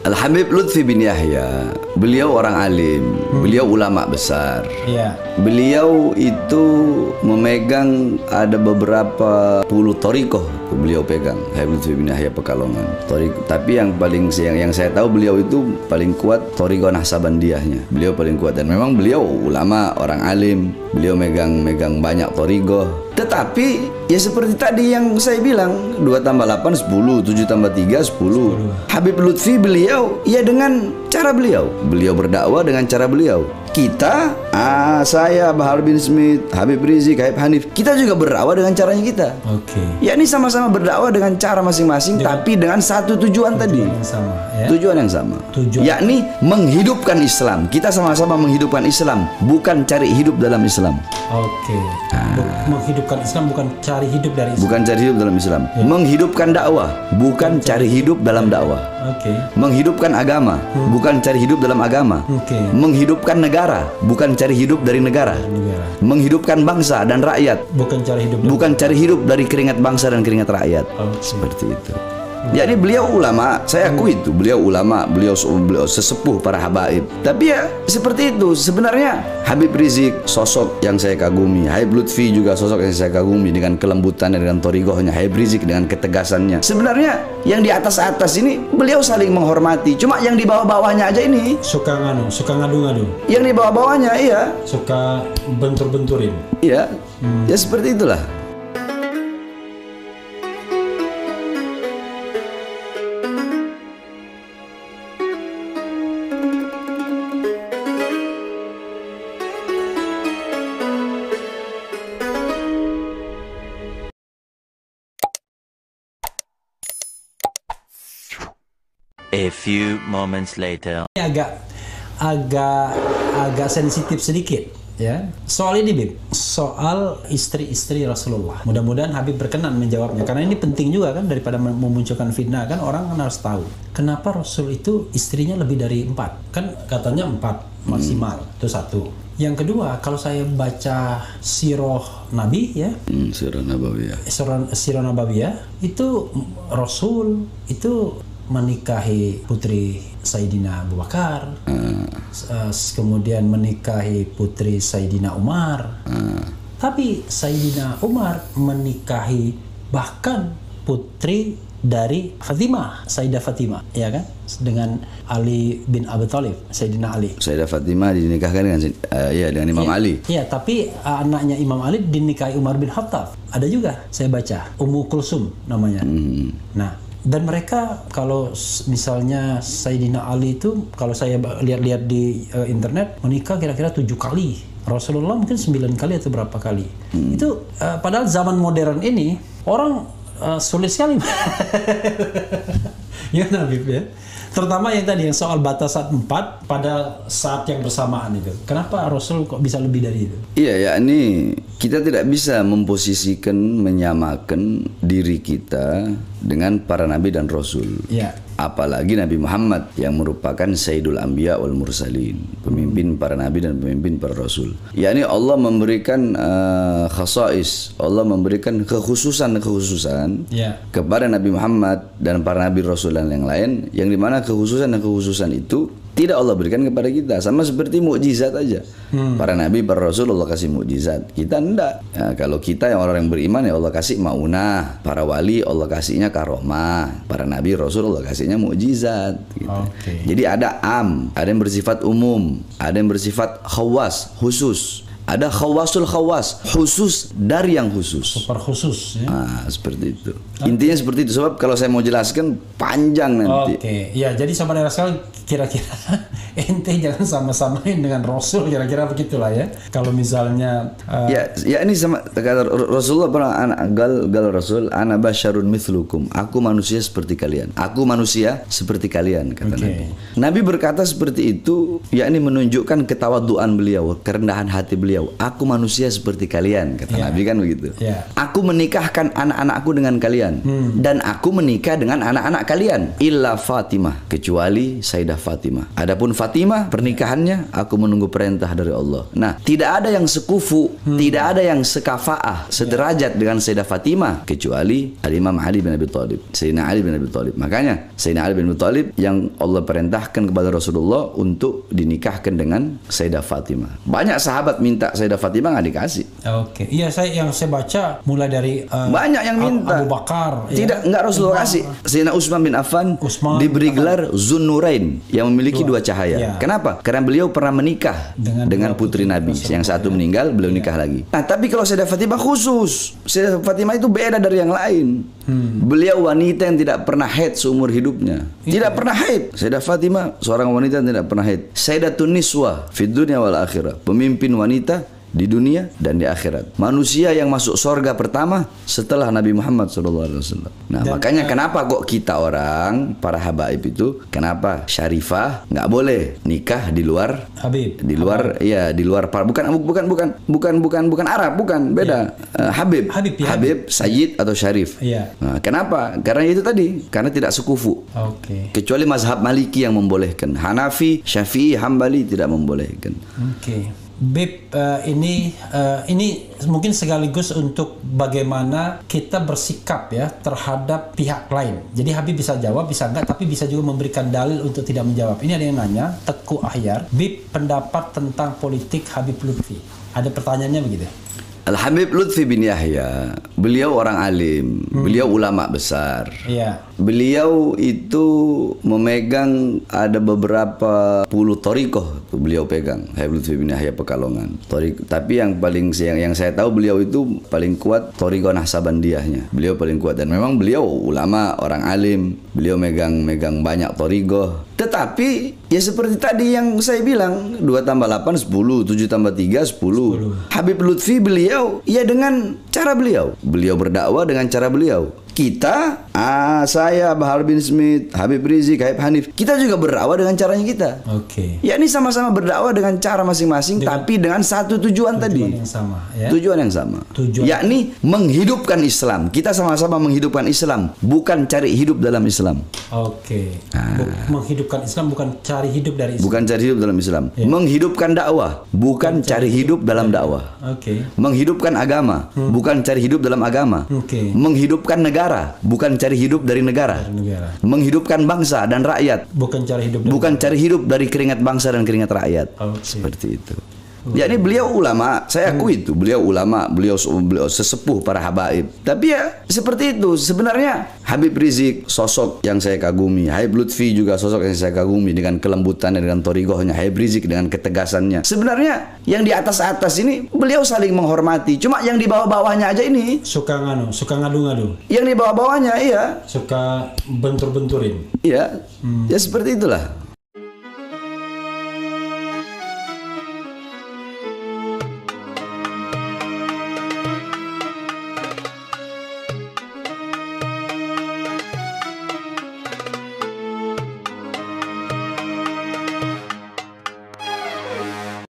Al-Habib Lutfi bin Yahya, beliau orang alim, beliau ulama besar. Iya. Beliau itu memegang ada beberapa puluh thariqah beliau pegang. Habib Lutfi bin Yahya Pekalongan. Tapi yang saya tahu beliau itu paling kuat thariqah Nahsabandiyahnya. Beliau paling kuat dan memang beliau ulama, orang alim. Beliau megang banyak thariqah. Tetapi ya seperti tadi yang saya bilang, 2 tambah 8 10, 7 tambah 3 10. Habib Lutfi beliau ya dengan cara beliau. Beliau berdakwah dengan cara beliau. Kita, saya, Bahar bin Smith, Habib Rizik, Habib Hanif, kita juga berdakwah dengan caranya kita. Oke. Ya ini sama-sama berdakwah dengan cara masing-masing, tapi dengan satu tujuan tadi. Yang sama, ya? Tujuan yang sama. Tujuan. Yakni menghidupkan Islam. Kita sama-sama menghidupkan Islam, bukan cari hidup dalam Islam. Oke. Menghidupkan Islam bukan cari hidup dari Islam. Bukan cari hidup dalam Islam. Ya. Menghidupkan dakwah, bukan cari hidup dalam dakwah. Oke. Menghidupkan agama, bukan cari hidup dalam agama. Oke. Menghidupkan negara, bukan cari hidup dari negara. Menghidupkan bangsa dan rakyat, bukan cari hidup dari keringat bangsa dan keringat rakyat. Seperti itu. Jadi beliau ulama, saya akui itu. Beliau ulama, beliau sesepuh para habaib. Tapi ya seperti itu. Sebenarnya Habib Rizik sosok yang saya kagumi. Habib Lutfi juga sosok yang saya kagumi dengan kelembutannya, dengan thariqahnya. Habib Rizik dengan ketegasannya. Sebenarnya yang di atas-atas ini beliau saling menghormati. Cuma yang di bawah-bawahnya aja ini suka ngadu-ngadu. Yang di bawah-bawahnya iya suka bentur-benturin. Iya. Ya seperti itulah. A few moments later. Ini agak sensitif sedikit, ya. Soal ini, Bib, soal istri-istri Rasulullah. Mudah-mudahan Habib berkenan menjawabnya, karena ini penting juga kan, daripada memunculkan fitnah kan, orang kan harus tahu kenapa Rasul itu istrinya lebih dari 4. Kan katanya 4 maksimal. Itu satu. Yang kedua, kalau saya baca sirah Nabi, ya, sirah Nabawiyah, sirah Nabawiyah, itu Rasul itu menikahi putri Sayyidina Abu Bakar, kemudian menikahi putri Sayyidina Umar, tapi Sayyidina Umar menikahi bahkan putri dari Fatimah, Sayyidah Fatimah, ya kan, dengan Ali bin Abi Thalib, Sayyidina Ali. Sayyidah Fatimah dinikahkan dengan Imam Ali. Iya, tapi anaknya Imam Ali dinikahi Umar bin Khattab. Ada juga saya baca, Ummu Kulsum namanya. Nah, dan mereka kalau misalnya Sayyidina Ali itu, kalau saya lihat-lihat di internet, menikah kira-kira 7 kali. Rasulullah mungkin 9 kali atau berapa kali. Itu padahal zaman modern ini orang sulit sekali. Ya, Habib, ya. Terutama yang tadi yang soal batasan 4 pada saat yang bersamaan itu. Kenapa Rasul kok bisa lebih dari itu? Iya, yakni kita tidak bisa memposisikan, menyamakan diri kita dengan para nabi dan rasul. Iya. Apalagi Nabi Muhammad yang merupakan Sayyidul Anbiya wal Mursalin, pemimpin para nabi dan pemimpin para rasul. Yakni Allah memberikan khasais, Allah memberikan kekhususan kepada Nabi Muhammad dan para nabi rasul dan yang lain, yang dimana kekhususan itu tidak Allah berikan kepada kita. Sama seperti mukjizat aja. Para nabi, para rasul Allah kasih mukjizat. Kita enggak. Ya, kalau kita yang orang yang beriman, ya Allah kasih maunah. Para wali Allah kasihnya karomah. Para nabi, rasul Allah kasihnya mukjizat. Gitu. Okay. Jadi ada ada yang bersifat umum, ada yang bersifat khawas, khusus. Ada khawasul khawas, khusus dari yang khusus. Super khusus, ya? Seperti itu. Intinya seperti itu. Sebab kalau saya mau jelaskan panjang nanti. Oke, ya, jadi sahabat Rasul, kira-kira ente jangan sama-samain dengan Rasul, kira-kira begitulah ya. Kalau misalnya ya ini sama kata Rasulullah pernah gal Rasul, ana basyarun mithlukum. Aku manusia seperti kalian. Aku manusia seperti kalian, kata Nabi. Nabi berkata seperti itu, yakni menunjukkan ketawaduan beliau, kerendahan hati beliau beliau, aku manusia seperti kalian, kata Nabi kan begitu. Aku menikahkan anak-anakku dengan kalian, dan aku menikah dengan anak-anak kalian, illa Fatimah, kecuali Sayyidah Fatimah. Adapun Fatimah pernikahannya aku menunggu perintah dari Allah. Nah, tidak ada yang sekufu, tidak ada yang sekafaah, sederajat dengan Sayyidah Fatimah kecuali Al-Imam Ali bin Abi Thalib, Sayyidina Ali bin Abi Thalib. Makanya Sayyidina Ali bin Abi Thalib yang Allah perintahkan kepada Rasulullah untuk dinikahkan dengan Sayyidah Fatimah. Banyak sahabat minta Sayyidah Fatimah nggak dikasih. Oke. Iya, yang saya baca mulai dari banyak yang minta. Abu Bakar. Tidak, nggak Rasulullah kasih. Sayyidina Utsman bin Affan diberi gelar Zunnurain, yang memiliki dua cahaya. Kenapa? Karena beliau pernah menikah dengan putri Nabi. Yang satu meninggal, beliau nikah lagi. Nah, tapi kalau Sayyidah Fatimah khusus. Sayyidah Fatimah itu beda dari yang lain. Beliau wanita yang tidak pernah haid seumur hidupnya. Tidak pernah haid. Sayyidah Fatimah seorang wanita yang tidak pernah haid. Sayyidatun Niswa fid dunya wal akhirah. Pemimpin wanita di dunia dan di akhirat. Manusia yang masuk surga pertama setelah Nabi Muhammad SAW. Nah, makanya kenapa kok kita orang para habaib itu, kenapa Syarifah nggak boleh nikah di luar Habib, di luar ya, di luar bukan Arab, bukan, beda. Habib, Sayyid atau Syarif. Nah, kenapa? Karena itu tadi, karena tidak sekufu. Kecuali mazhab Maliki yang membolehkan. Hanafi, Syafi'i, Hambali tidak membolehkan. Bib, ini mungkin sekaligus untuk bagaimana kita bersikap ya terhadap pihak lain. Jadi Habib bisa jawab, bisa enggak, tapi bisa juga memberikan dalil untuk tidak menjawab. Ini ada yang nanya, Teguh Ahyar, Bib, pendapat tentang politik Habib Lutfi. Ada pertanyaannya begitu. Al-Habib Lutfi bin Yahya, beliau orang alim, beliau ulama besar. Beliau itu memegang ada beberapa puluh thariqah beliau pegang. Habib Lutfi bin Yahya Pekalongan. Tapi yang saya tahu beliau itu paling kuat thariqah Nahsabandiyahnya. Beliau paling kuat, dan memang beliau ulama, orang alim. Beliau megang banyak thariqah. Tetapi ya seperti tadi yang saya bilang, 2 tambah 8 10, 7 tambah 3 10. Habib Lutfi beliau ya dengan cara beliau. Beliau berdakwah dengan cara beliau. Kita, saya, Bahar bin Smith, Habib Rizik, Habib Hanif, kita juga berdakwah dengan caranya kita. Ya, ini sama-sama berdakwah dengan cara masing-masing, tapi dengan satu tujuan tadi. Tujuan yang sama. Yakni menghidupkan Islam. Kita sama-sama menghidupkan Islam, bukan cari hidup dalam Islam. Menghidupkan Islam bukan cari hidup dari Islam. Bukan cari hidup dalam Islam. Menghidupkan dakwah, bukan cari hidup dalam dakwah. Menghidupkan agama, bukan cari hidup dalam agama. Menghidupkan negara, bukan cari hidup dari negara. Menghidupkan bangsa dan rakyat, bukan cari hidup dari keringat bangsa dan keringat rakyat. Seperti itu. Ya, ini beliau ulama, saya akui itu. Beliau ulama, beliau sesepuh para habaib. Tapi ya seperti itu. Sebenarnya Habib Rizik sosok yang saya kagumi. Habib Lutfi juga sosok yang saya kagumi, dengan kelembutannya, dengan thariqahnya. Habib Rizik dengan ketegasannya. Sebenarnya yang di atas-atas ini beliau saling menghormati. Cuma yang di bawah-bawahnya aja ini suka ngadu-ngadu. Yang di bawah-bawahnya iya suka bentur-benturin. Iya. Ya seperti itulah.